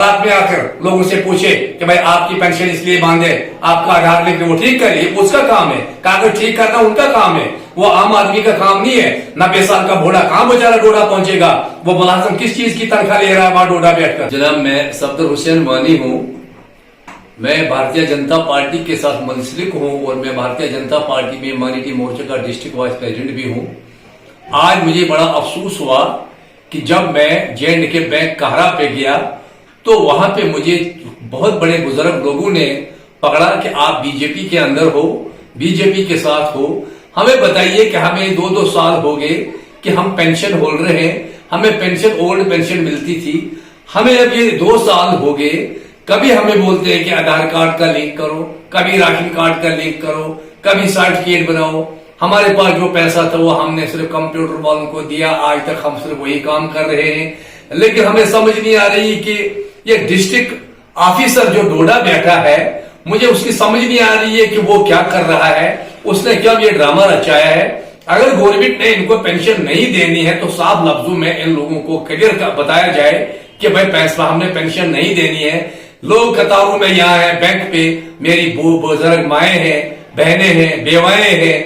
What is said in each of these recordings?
रात में आकर लोगों से पूछे कि भाई आपकी पेंशन इसलिए बांधे, आपका आधार लिंक वो ठीक करिए, उसका काम है। कागज ठीक करना उनका काम है, वो आम आदमी का काम नहीं है। 90 साल का बूढ़ा कहां बेचारा डोडा पहुंचेगा, वो मुलाजिम किस चीज की तनख्वाह ले रहा है वहां डोडा बैठकर। जनाब, मैं सफदर हुसैन वानी हूँ। मैं भारतीय जनता पार्टी के साथ मुंसलिक हूँ और मैं भारतीय जनता पार्टी में माइनॉरिटी मोर्चा का डिस्ट्रिक्ट वाइस प्रेसिडेंट भी हूँ। आज मुझे बड़ा अफसोस हुआ कि जब मैं J&K बैंक कहरा पे गया तो वहां पे मुझे बहुत बड़े बुजुर्ग लोगों ने पकड़ा कि आप बीजेपी के अंदर हो, बीजेपी के साथ हो, हमें बताइए कि हमें 2-2 साल हो गए कि हम पेंशन होल्डर हैं, हमें पेंशन ओल्ड पेंशन मिलती थी, हमें अब ये 2 साल हो गए। कभी हमें बोलते हैं कि आधार कार्ड का लिंक करो, कभी राशन कार्ड का लिंक करो, कभी सर्टिफिकेट बनाओ। हमारे पास जो पैसा था वो हमने सिर्फ कंप्यूटर वालों को दिया, आज तक हम सिर्फ वही काम कर रहे हैं। लेकिन हमें समझ नहीं आ रही कि ये डिस्ट्रिक्ट ऑफिसर जो डोडा बैठा है, मुझे उसकी समझ नहीं आ रही है कि वो क्या कर रहा है, उसने क्या ये ड्रामा रचाया है। अगर गवर्नमेंट ने इनको पेंशन नहीं देनी है तो साफ लफ्जों में इन लोगों को क्लियर बताया जाए कि भाई पैसा हमने पेंशन नहीं देनी है। लोग कतारों में यहाँ है बैंक पे, मेरी बुजुर्ग माएँ हैं, बहनें हैं, बेवाएं हैं,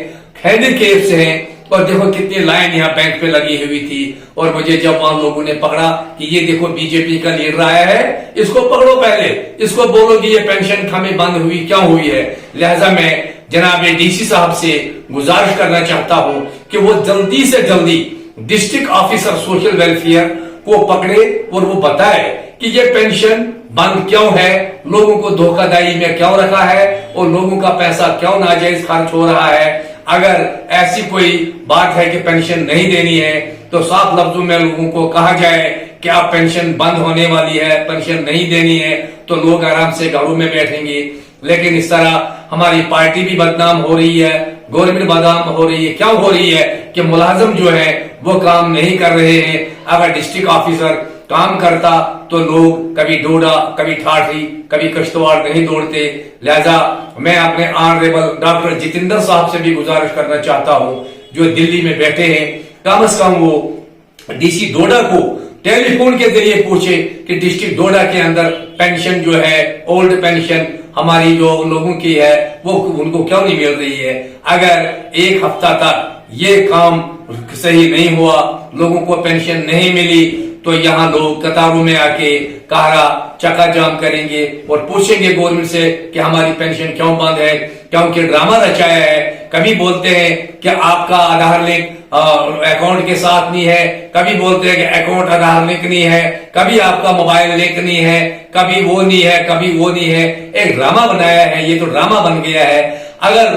हैंडीकैप्स हैं, और देखो कितनी लाइन यहाँ बैंक पे लगी हुई थी। और मुझे जब वहां लोगों ने पकड़ा कि ये देखो बीजेपी का लीडर आया है, इसको पकड़ो, पहले इसको बोलो कि ये पेंशन हमें बंद हुई क्या हुई है। लिहाजा मैं जनाब डीसी साहब से गुजारिश करना चाहता हूं कि वो जल्दी से जल्दी डिस्ट्रिक्ट ऑफिसर सोशल वेलफेयर को पकड़े और वो बताए कि ये पेंशन बंद क्यों है, लोगों को धोखाधड़ी में क्यों रखा है और लोगों का पैसा क्यों नाजायज खर्च हो रहा है। अगर ऐसी कोई बात है कि पेंशन नहीं देनी है तो साफ लफ्जों में लोगों को कहा जाए कि आप पेंशन बंद होने वाली है, पेंशन नहीं देनी है, तो लोग आराम से घरों में बैठेंगे। लेकिन इस तरह हमारी पार्टी भी बदनाम हो रही है, गवर्नमेंट बदनाम हो रही है। क्या हो रही है कि मुलाजिम जो है वो काम नहीं कर रहे हैं। अगर डिस्ट्रिक्ट ऑफिसर काम करता तो लोग कभी डोडा, कभी ठाठी, कभी कश्तवाड़ नहीं दौड़ते। लिहाजा मैं अपने ऑनरेबल डॉक्टर जितेंद्र साहब से भी गुजारिश करना चाहता हूं जो दिल्ली में बैठे हैं, कम से कम वो डीसी डोडा को टेलीफोन के जरिए पूछे कि डिस्ट्रिक्ट डोडा के अंदर पेंशन जो है, ओल्ड पेंशन हमारी जो लोगों की है वो उनको क्यों नहीं मिल रही है। अगर एक हफ्ता तक ये काम सही नहीं हुआ, लोगों को पेंशन नहीं मिली, तो यहाँ लोग कतारों में आके कहरा चक्का जाम करेंगे और पूछेंगे गवर्नमेंट से कि हमारी पेंशन क्यों बंद है, क्योंकि ड्रामा रचाया है। कभी बोलते हैं कि आपका आधार लिंक अकाउंट के साथ नहीं है, कभी बोलते हैं कि अकाउंट आधार लिंक नहीं है, कभी आपका मोबाइल लिंक नहीं है, कभी वो नहीं है, कभी वो नहीं है। एक ड्रामा बनाया है, ये तो ड्रामा बन गया है। अगर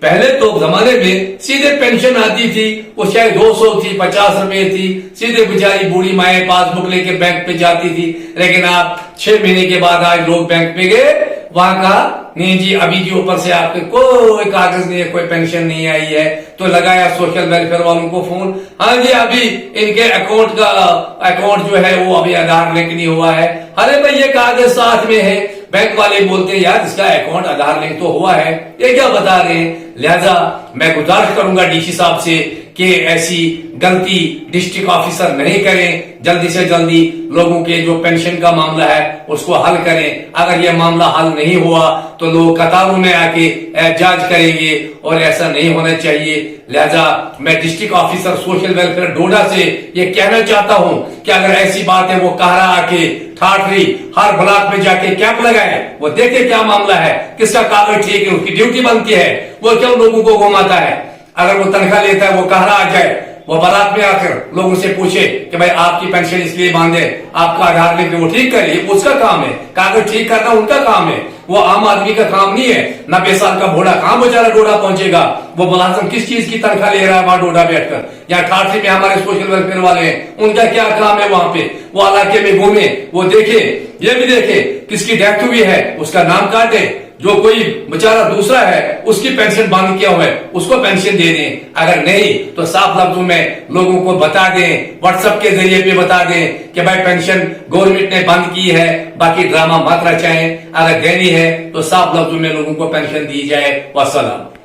पहले तो जमाने में सीधे पेंशन आती थी, वो शायद 200 थी, 50 रुपए थी, सीधे बेचारी बूढ़ी माएँ पासबुक लेके बैंक पे जाती थी। लेकिन आप 6 महीने के बाद आज लोग बैंक पे गए, वहां कहा नहीं जी अभी जी ऊपर से आपके कोई कागज नहीं है, कोई पेंशन नहीं आई है। तो लगाया सोशल वेलफेयर वालों को फोन, हाँ जी अभी इनके अकाउंट जो है वो अभी आधार लिंक नहीं हुआ है। अरे भाई ये कागज साथ में है। बैंक वाले बोलते हैं यार इसका अकाउंट आधार लिंक तो हुआ है, ये क्या बता रहे हैं। लिहाजा मैं गुजारिश करूंगा डीसी साहब से कि ऐसी गलती डिस्ट्रिक्ट ऑफिसर नहीं करें, जल्दी से जल्दी लोगों के जो पेंशन का मामला है उसको हल करें। अगर ये मामला हल नहीं हुआ तो लोग कतारों में आके एहतजाज करेंगे और ऐसा नहीं होना चाहिए। लिहाजा मैं डिस्ट्रिक्ट ऑफिसर सोशल वेलफेयर डोडा से ये कहना चाहता हूं कि अगर ऐसी बात है वो कहरा आके ठाठरी हर ब्लॉक में जाके कैंप लगाए, वो देखे क्या मामला है, किसका कागज ठीक है, उसकी ड्यूटी बनती है, वो क्यों लोगों को घुमाता है। अगर वो तनख्वाह लेता है वो कहरा आ जाए, वो बारात में आकर लोगों से पूछे कि भाई आपकी पेंशन इसलिए बांधे, आपका आधार लिंक वो ठीक करिए, उसका काम है। कागज ठीक करना उनका काम है, वो आम आदमी का काम नहीं है। 90 साल का बूढ़ा कहां बेचारा डोडा पहुंचेगा, वो मुलाजिम किस चीज की तनख्वाह ले रहा है वहां डोडा बैठकर। यहाँ ठाठरी में हमारे सोशल वेलफेयर वाले हैं, उनका क्या काम है वहां पे, वो इलाके में घूमे, वो देखे, ये भी देखे किसकी डेथ हुई है उसका नाम काटे, जो कोई बेचारा दूसरा है उसकी पेंशन बंद किया हुआ है उसको पेंशन दे दें। अगर नहीं तो साफ लफ्जों में लोगों को बता दें, व्हाट्सएप के जरिए पे बता दें कि भाई पेंशन गवर्नमेंट ने बंद की है, बाकी ड्रामा मत रचाएं। अगर देनी है तो साफ लफ्जों में लोगों को पेंशन दी जाए। वस्सलाम।